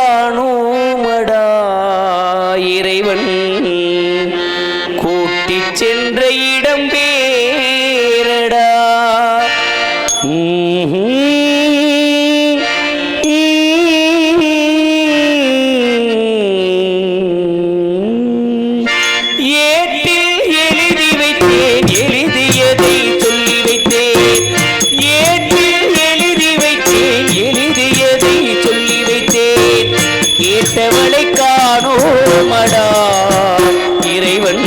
காணோமடா இறைவன் கூட்டிச் சென்ற இடம் பேரடா. ஏட்டில் எழுதி வைத்தேன் எழுதியதை சொல்லி வைத்தேன். ஏட்டில் எழுதி வைத்தேன் எழுதியதை சொல்லி வைத்தேன். கேட்டவளை காணோமடா இறைவன்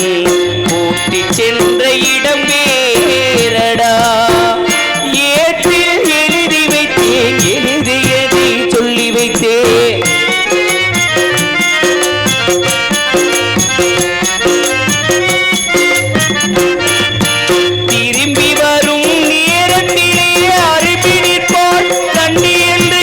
கூட்டிச் சென்ற இடம் வேறடா. ஏற்றில் எழுதி வைத்தேன் எழுதியதை சொல்லி வைத்தேன். திரும்பி வரும் நேரத்திலே அருபிடிப்பாள் கண்ணி என்று.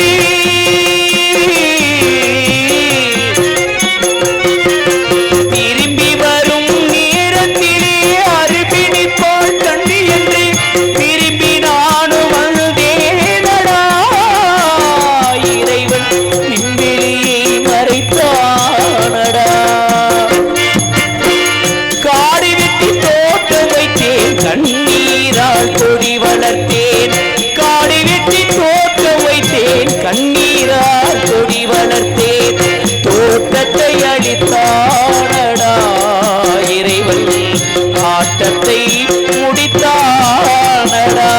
திரும்பி வரும் நேரத்திலே அருபிடிப்பாள் கண்ணி என்று திரும்பி நானும் வந்தேனடா. இறைவன் விண்வெளியை மறைத்தானடா. காடு வெட்டி தோட்டம் வைத்தேன் கண்ணீரால் கொடி வளர்த்தேன். காடு வெட்டி தோட்டம் வைத்தேன் கண்ணீரால் கொடி வளர்த்தேன். தோட்டத்தை அழித்தானடா இறைவன் ஆட்டத்தை முடித்தானடா.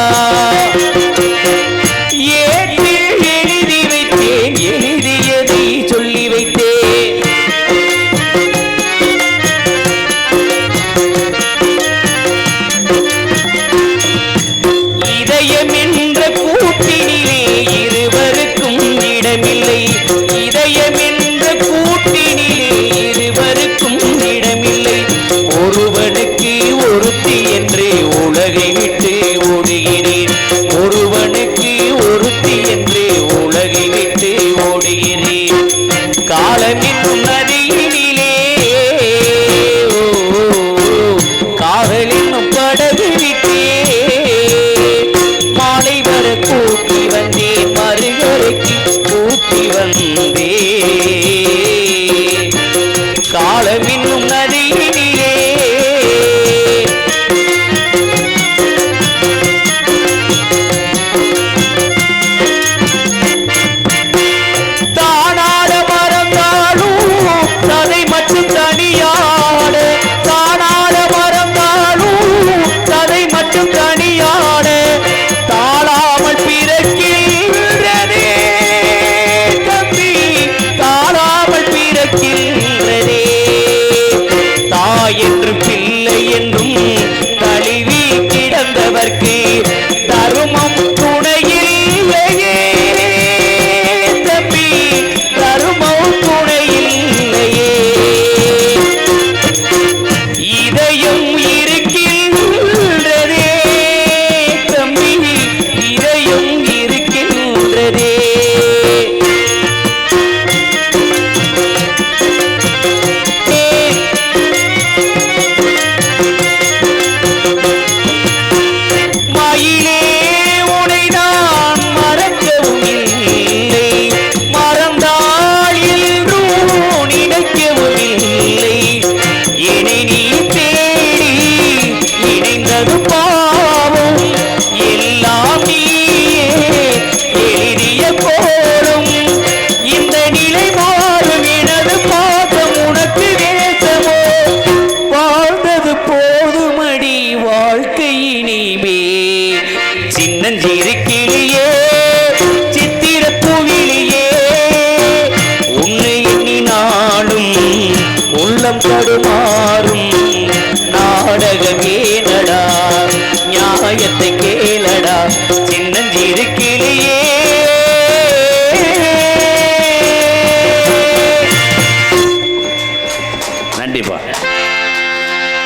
ஏற்றில் எழுதி வைத்தேன் எழுதியதை சொல்லி வைத்தேன். இதயம் என்ற கூட்டினிலே இருவருக்கும் இடமில்லை. இதயம் என்ற கூட்டினிலே இருவருக்கும் இடமில்லை. ஒருவனுக்கு ஒருத்தி என்று உலகை விட்டு ஓடுகிறேன். ஒருவனுக்கு ஒருத்தி என்று உலகை விட்டு ஓடுகிறேன். காலமின் நதியினிலே காதலின் படகு விட்டேன். மாலை வர கூட்டி வந்தேன் மறுகரைக்கு கூட்டி வந்தேன். காலமின் நதியினிலே தானாட மறந்தாலும் சதை மட்டும் தனியாட. தானாட மறந்தாலும் சதை மட்டும் தனியாட. தாழாமல் பிறக்கின்றதே தம்பி தாழாமல் பிறக்கின்றதே. தாய் என்று பிள்ளை என்றும் தழுவி கிடந்தவர்க்கு தருமம் துணையில்லையே தம்பி தருமம் துணையில்லையே. இதயம் இருக்கின்றதே தம்பி இதயம் இருக்கின்றதே. மயிலே உனை நான் மறக்கவும் இல்லை. மறந்தால் என்றும் நினைக்கவும் இல்லை. என்னை நீ தேடி இணைந்தது பாவம். எல்லாம் நீயே எழுதிய கோலம். இந்த நிலை மாறும் எனது பாசம் உனக்கு தேசமோ. வாழ்ந்தது போதுமடி வாழ்க்கை இனிமே. சின்னஞ்சிறு கிளியே சித்திர பூவிலியே உன்னை எண்ணினாலும் உள்ளம் தடுமாறும். நாடகமேனடா நியாயத்தை கேளடா. சின்னஞ்சிறு